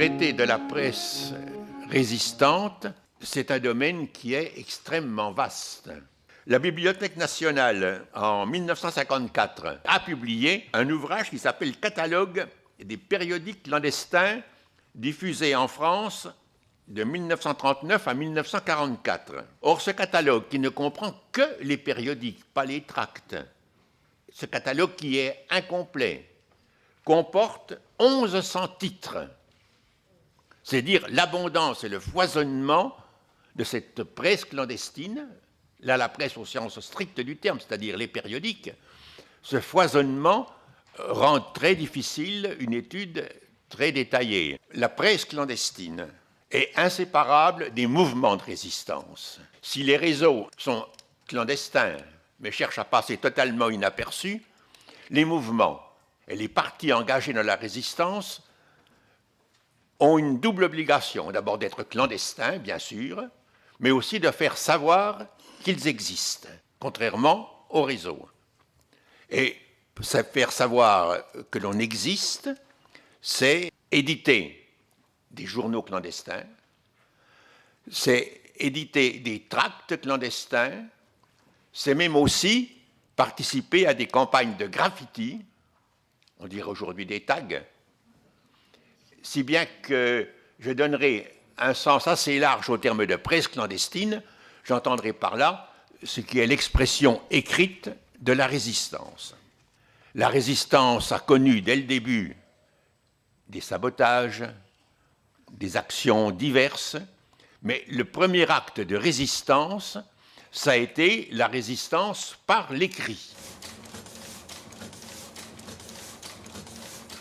Traiter de la presse résistante, c'est un domaine qui est extrêmement vaste. La Bibliothèque nationale, en 1954, a publié un ouvrage qui s'appelle « Catalogue des périodiques clandestins diffusés en France de 1939 à 1944 ». Or, ce catalogue, qui ne comprend que les périodiques, pas les tracts, ce catalogue qui est incomplet, comporte 1100 titres. C'est dire l'abondance et le foisonnement de cette presse clandestine, là la presse au sens strict du terme, c'est-à-dire les périodiques. Ce foisonnement rend très difficile une étude très détaillée. La presse clandestine est inséparable des mouvements de résistance. Si les réseaux sont clandestins, mais cherchent à passer totalement inaperçus, les mouvements et les partis engagés dans la résistance ont une double obligation, d'abord d'être clandestins, bien sûr, mais aussi de faire savoir qu'ils existent, contrairement au réseau. Et faire savoir que l'on existe, c'est éditer des journaux clandestins, c'est éditer des tracts clandestins, c'est même aussi participer à des campagnes de graffiti, on dirait aujourd'hui des tags, si bien que je donnerai un sens assez large au terme de presse clandestine, j'entendrai par là ce qui est l'expression écrite de la résistance. La résistance a connu dès le début des sabotages, des actions diverses, mais le premier acte de résistance, ça a été la résistance par l'écrit.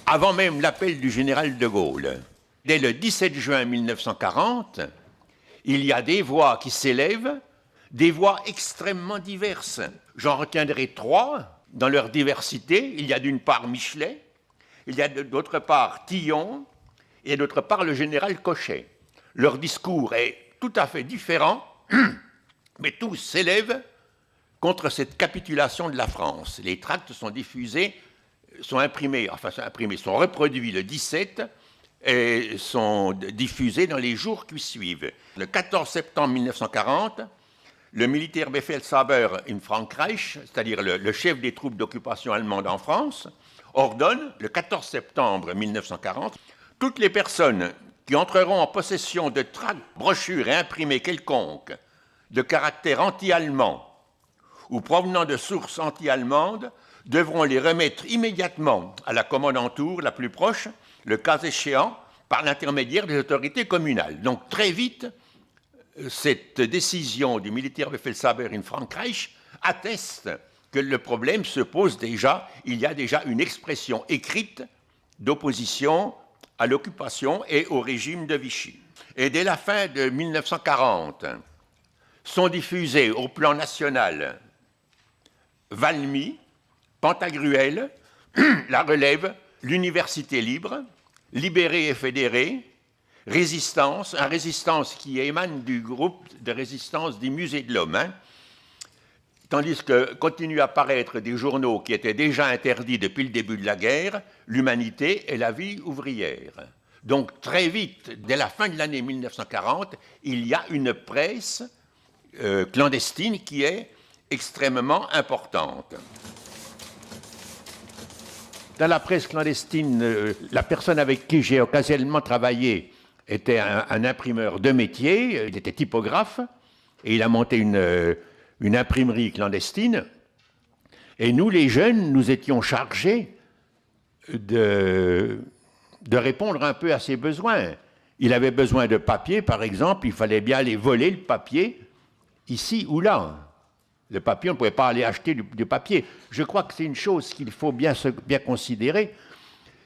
Avant même l'appel du général de Gaulle. Dès le 17 juin 1940, il y a des voix qui s'élèvent, des voix extrêmement diverses. J'en retiendrai trois dans leur diversité. Il y a d'une part Michelet, il y a d'autre part Tillon et d'autre part le général Cochet. Leur discours est tout à fait différent, mais tous s'élèvent contre cette capitulation de la France. Les tracts sont diffusés, sont reproduits le 17 et sont diffusés dans les jours qui suivent. Le 14 septembre 1940, le militaire Befehlshaber in Frankreich, c'est-à-dire le chef des troupes d'occupation allemandes en France, ordonne, le 14 septembre 1940, toutes les personnes qui entreront en possession de tracts, brochures et imprimés quelconques de caractère anti-allemand ou provenant de sources anti-allemandes devront les remettre immédiatement à la commandanture la plus proche, le cas échéant, par l'intermédiaire des autorités communales. Donc très vite, cette décision du militaire Befehlshaber in Frankreich atteste que le problème se pose déjà, il y a déjà une expression écrite d'opposition à l'occupation et au régime de Vichy. Et dès la fin de 1940, sont diffusés au plan national Valmy, Pantagruel, La Relève, l'Université libre, Libéré et fédéré, Résistance, un Résistance qui émane du groupe de résistance des musées de l'homme, tandis que continuent à paraître des journaux qui étaient déjà interdits depuis le début de la guerre, L'Humanité et La Vie ouvrière. Donc très vite, dès la fin de l'année 1940, il y a une presse clandestine qui est extrêmement importante. Dans la presse clandestine, la personne avec qui j'ai occasionnellement travaillé était un imprimeur de métier, il était typographe, et il a monté une imprimerie clandestine. Et nous, les jeunes, nous étions chargés de répondre un peu à ses besoins. Il avait besoin de papier, par exemple, il fallait bien aller voler le papier, ici ou là. Le papier, on ne pouvait pas aller acheter du papier. Je crois que c'est une chose qu'il faut bien considérer,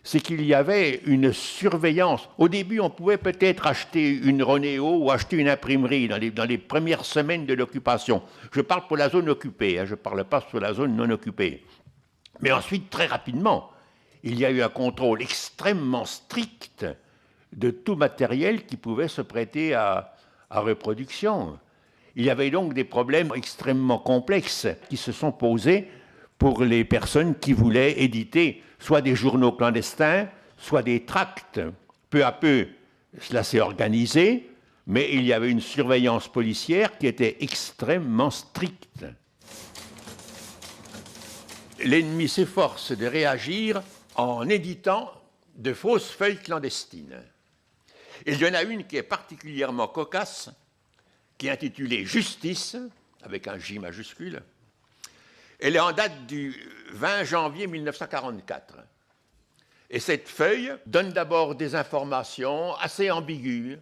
c'est qu'il y avait une surveillance. Au début, on pouvait peut-être acheter une Ronéo ou acheter une imprimerie dans les premières semaines de l'occupation. Je parle pour la zone occupée, je ne parle pas sur la zone non occupée. Mais ensuite, très rapidement, il y a eu un contrôle extrêmement strict de tout matériel qui pouvait se prêter à reproduction. Il y avait donc des problèmes extrêmement complexes qui se sont posés pour les personnes qui voulaient éditer soit des journaux clandestins, soit des tracts. Peu à peu, Cela s'est organisé, mais il y avait une surveillance policière qui était extrêmement stricte. L'ennemi s'efforce de réagir en éditant de fausses feuilles clandestines. Il y en a une qui est particulièrement cocasse, qui est intitulée « Justice », avec un J majuscule. Elle est en date du 20 janvier 1944. Et cette feuille donne d'abord des informations assez ambiguës,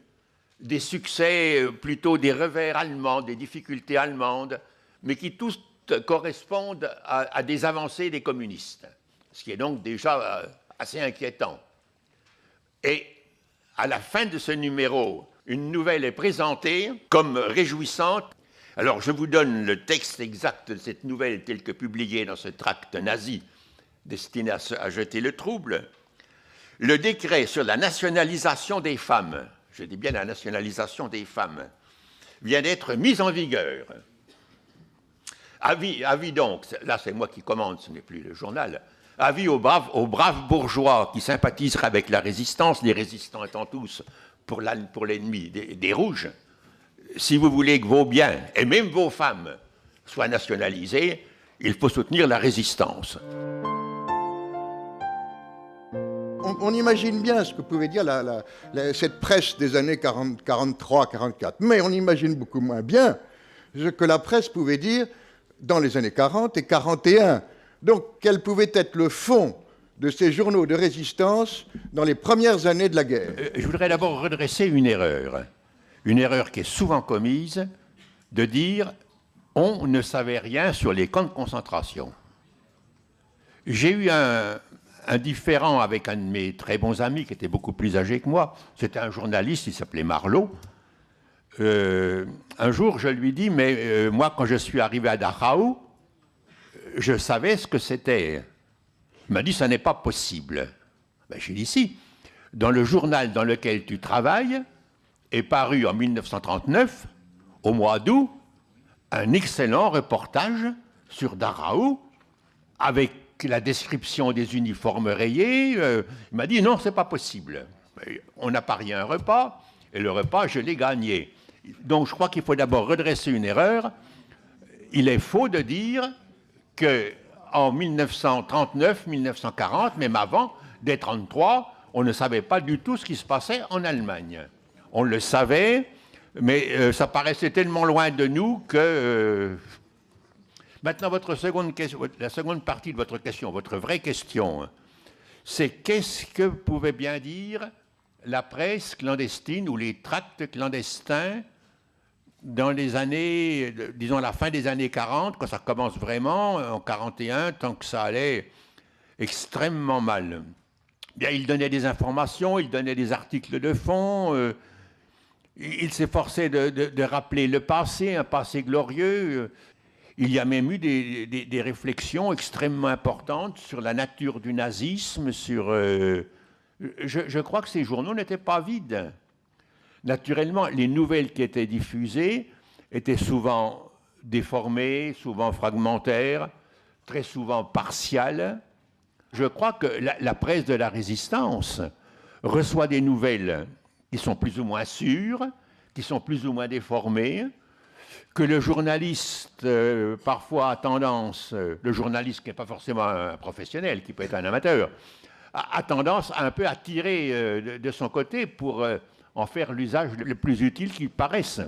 des succès, plutôt des revers allemands, des difficultés allemandes, mais qui tous correspondent à des avancées des communistes, ce qui est donc déjà assez inquiétant. Et à la fin de ce numéro, une nouvelle est présentée comme réjouissante. Alors je vous donne le texte exact de cette nouvelle telle que publiée dans ce tract nazi destiné à jeter le trouble. Le décret sur la nationalisation des femmes, je dis bien la nationalisation des femmes, vient d'être mis en vigueur. Avis donc, là c'est moi qui commande, ce n'est plus le journal, avis aux braves bourgeois qui sympathiseraient avec la résistance, les résistants étant tous pour l'ennemi des rouges. Si vous voulez que vos biens, et même vos femmes, soient nationalisés, il faut soutenir la résistance. On imagine bien ce que pouvait dire cette presse des années 43-44, mais on imagine beaucoup moins bien ce que la presse pouvait dire dans les années 40 et 41. Donc, quel pouvait être le fond de ces journaux de résistance dans les premières années de la guerre? Je voudrais d'abord redresser une erreur qui est souvent commise, de dire « on ne savait rien sur les camps de concentration ». J'ai eu un différend avec un de mes très bons amis qui était beaucoup plus âgé que moi. C'était un journaliste, il s'appelait Marlot. Un jour, je lui dis « mais moi, quand je suis arrivé à Dachau, je savais ce que c'était ». Il m'a dit « ça n'est pas possible ». Ben, j'ai dit « si, dans le journal dans lequel tu travailles, est paru en 1939, au mois d'août, un excellent reportage sur Dachau, avec la description des uniformes rayés. Il m'a dit « non, c'est pas possible. On n'a parié un repas, et le repas, je l'ai gagné. » Donc je crois qu'il faut d'abord redresser une erreur. Il est faux de dire qu'en 1939, 1940, même avant, dès 1933, on ne savait pas du tout ce qui se passait en Allemagne. On le savait, mais ça paraissait tellement loin de nous que... Maintenant, la seconde partie de votre question, votre vraie question, c'est qu'est-ce que pouvait bien dire la presse clandestine ou les tracts clandestins dans les années, disons la fin des années 40, quand ça commence vraiment, en 41, tant que ça allait extrêmement mal. Bien, il donnait des informations, il donnait des articles de fond, il s'efforçait de rappeler le passé, un passé glorieux. Il y a même eu des réflexions extrêmement importantes sur la nature du nazisme, je crois que ces journaux n'étaient pas vides. Naturellement, les nouvelles qui étaient diffusées étaient souvent déformées, souvent fragmentaires, très souvent partiales. Je crois que la presse de la résistance reçoit des nouvelles qui sont plus ou moins sûres, qui sont plus ou moins déformées, que le journaliste, parfois a tendance, le journaliste qui n'est pas forcément un professionnel, qui peut être un amateur, a tendance à un peu à tirer de son côté pour en faire l'usage le plus utile qu'il paraisse.